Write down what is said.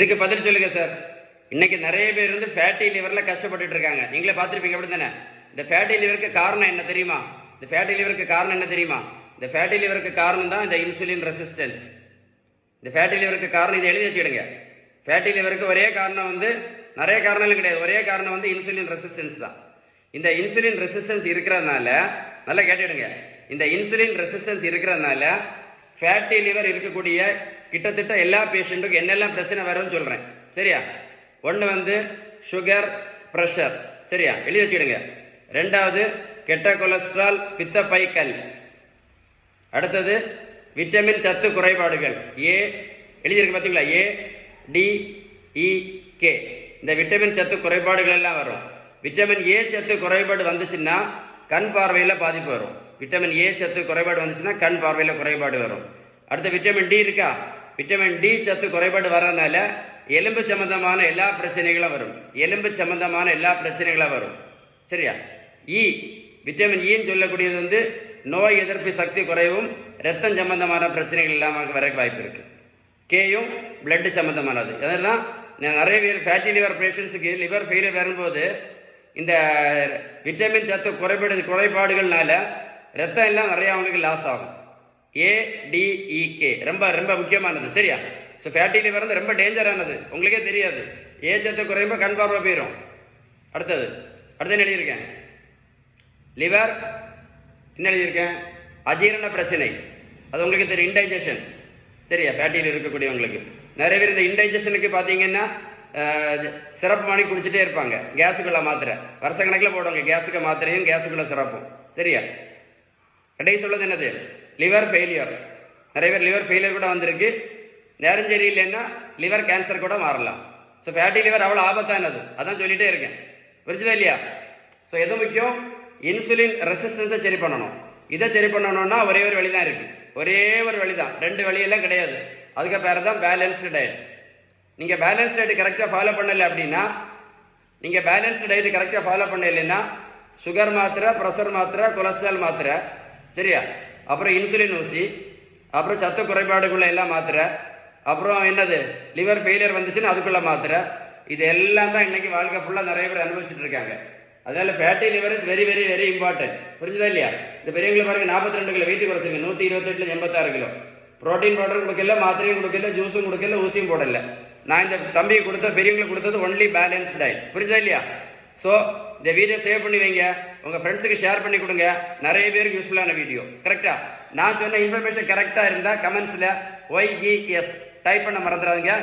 இதுக்கு பதில் சொல்லுங்க சார். இன்னைக்கு நிறைய பேர் வந்து ஃபேட்டி லிவரில் கஷ்டப்பட்டுட்டு இருக்காங்க. நீங்களே பார்த்துருப்பீங்க அப்படி தானே? இந்த ஃபேட்டி லிவருக்கு காரணம் என்ன தெரியுமா? இந்த ஃபேட்டி லிவருக்கு காரணம் என்ன தெரியுமா? இந்த ஃபேட்டி லிவருக்கு காரணம் தான் இந்த இன்சுலின் ரெசிஸ்டன்ஸ். இந்த ஃபேட்டி லிவருக்கு காரணம் இதை எழுதி வச்சுக்கிடுங்க. ஃபேட்டி லிவருக்கு ஒரே காரணம் வந்து நிறைய காரணங்களும் கிடையாது. ஒரே காரணம் வந்து இன்சுலின் ரெசிஸ்டன்ஸ் தான். இந்த இன்சுலின் ரெசிஸ்டன்ஸ் இருக்கிறதுனால நல்லா கேட்டுடுங்க. இந்த இன்சுலின் ரெசிஸ்டன்ஸ் இருக்கிறதுனால ஃபேட்டி லிவர் இருக்கக்கூடிய கிட்டத்தட்ட எல்லா பேஷண்ட்டுக்கும் என்னெல்லாம் பிரச்சனை வரும்னு சொல்கிறேன். சரியா? ஒன்று வந்து சுகர், ப்ரெஷர். சரியா? எழுதி வச்சுக்கிடுங்க. ரெண்டாவது கெட்ட கொலஸ்ட்ரால், பித்தப்பைக்கல். அடுத்தது விட்டமின் சத்து குறைபாடுகள். ஏ எழுதியிருக்கு பார்த்தீங்களா? ஏ டி இ கே. இந்த விட்டமின் சத்து குறைபாடுகள் எல்லாம் வரும். விட்டமின் ஏ சத்து குறைபாடு வந்துச்சுன்னா கண் பார்வையில் பாதிப்பு வரும். விட்டமின் ஏ சத்து குறைபாடு வந்துச்சுன்னா கண் பார்வையில் குறைபாடு வரும். அடுத்து விட்டமின் டி இருக்கா? விட்டமின் டி சத்து குறைபாடு வர்றதுனால எலும்பு சம்பந்தமான எல்லா பிரச்சனைகளும் வரும். எலும்பு சம்பந்தமான எல்லா பிரச்சனைகளும் வரும். சரியா? இ விட்டமின் ஈன்னு சொல்லக்கூடியது வந்து நோய் எதிர்ப்பு சக்தி குறைவும் ரத்தம் சம்பந்தமான பிரச்சனைகள் இல்லாமல் வர வாய்ப்பு இருக்குது. கேயும் பிளட் சம்பந்தமானது. அதெல்லாம் நிறைய பேர் ஃபேட்டி லிவர் பேஷண்ட்ஸுக்கு லிவர் ஃபெயிலியர் வரும்போது இந்த விட்டமின் சத்து குறைபாடுகள்னால ரத்தம் எல்லாம் நிறைய அவங்களுக்கு லாஸ் ஆகும். ஏடிஇகே ரொம்ப ரொம்ப முக்கியமானது. சரியா? ஸோ ஃபேட்டி லிவர் வந்து ரொம்ப டேஞ்சரானது. உங்களுக்கே தெரியாது. ஏ சத்து குறையும்ப கண் பார்வை போயிடும். அடுத்தது என்ன எழுதியிருக்கேன்? லிவர் என்ன எழுதியிருக்கேன்? அஜீரண பிரச்சனை. அது உங்களுக்கு தெரியும், இன்டைஜஷன். சரியா? ஃபேட்டியில் இருக்கக்கூடியவங்களுக்கு நிறைய பேர் இந்த இன்டைஜஷனுக்கு பார்த்தீங்கன்னா சிறப்பு பண்ணி குடிச்சிட்டே இருப்பாங்க. கேஸுக்குள்ள மாத்திரை வருஷக்கணக்கில் போடுவாங்க. கேஸுக்கு மாத்திரையும் கேஸுக்குள்ள சிறப்பும். சரியா? கடைசி சொல்வது என்னது? Liver failure. நிறைய பேர் லிவர் ஃபெயிலியர் கூட வந்திருக்கு. நேரம் சரியில்லைன்னா லிவர் கேன்சர் கூட மாறலாம். ஸோ ஃபேட்டி லிவர் அவ்வளோ ஆபத்தானது. அதான் சொல்லிகிட்டே இருக்கேன். புரிஞ்சுதா இல்லையா? ஸோ எது முக்கியம்? இன்சுலின் ரெசிஸ்டன்ஸை சரி பண்ணணும். இதை சரி பண்ணணும்னா ஒரே ஒரு வழி தான் இருக்குது. ஒரே ஒரு வழி தான், ரெண்டு வழியெல்லாம் கிடையாது. அதுக்கு பேர் தான் பேலன்ஸ்டு டயட். நீங்கள் பேலன்ஸ் டயட் கரெக்டாக ஃபாலோ பண்ணலை அப்படின்னா, நீங்கள் பேலன்ஸ்டு டயட் கரெக்டாக ஃபாலோ பண்ணலைன்னா சுகர் மாத்திரை, ப்ரெஷர் மாத்திரை, கொலஸ்ட்ரால் மாத்திரை. சரியா? அப்புறம் இன்சுலின் ஊசி, அப்புறம் சத்து குறைபாடுக்குள்ள எல்லாம் மாத்திரை, அப்புறம் என்னது லிவர் ஃபெயிலியர் வந்துச்சுன்னா அதுக்குள்ள மாத்திரை. இது எல்லாம் தான் இன்னைக்கு வாழ்க்கை ஃபுல்லாக நிறைய பேர் அனுபவிச்சுட்டு இருக்காங்க. அதனால fatty liver is very very very important. புரிஞ்சுதா இல்லையா? இந்த பெரியவங்களை பாருங்க, 42 கிலோ வெயிட் குறைச்சிங்க. 128 86 கிலோ. ப்ரோட்டீன் பவுடரும் கொடுக்கல, மாத்திரையும் கொடுக்கல, ஜூஸும் கொடுக்கல, ஊசியும் போடல. நான் இந்த தம்பியை கொடுத்த பெரியவங்களுக்கு கொடுத்தது ஒன்லி பேலன்ஸ் டயட். புரிஞ்சுதா இல்லையா? ஸோ இந்த வீடியோ சேவ் பண்ணி வைங்க, உங்கள் ஃப்ரெண்ட்ஸுக்கு ஷேர் பண்ணி கொடுங்க. நிறைய பேருக்கு யூஸ்ஃபுல்லான வீடியோ. கரெக்டா? நான் சொன்ன இன்ஃபர்மேஷன் கரெக்டாக இருந்தால் கமெண்ட்ஸில் OIES டைப் பண்ண மறந்துடாதீங்க.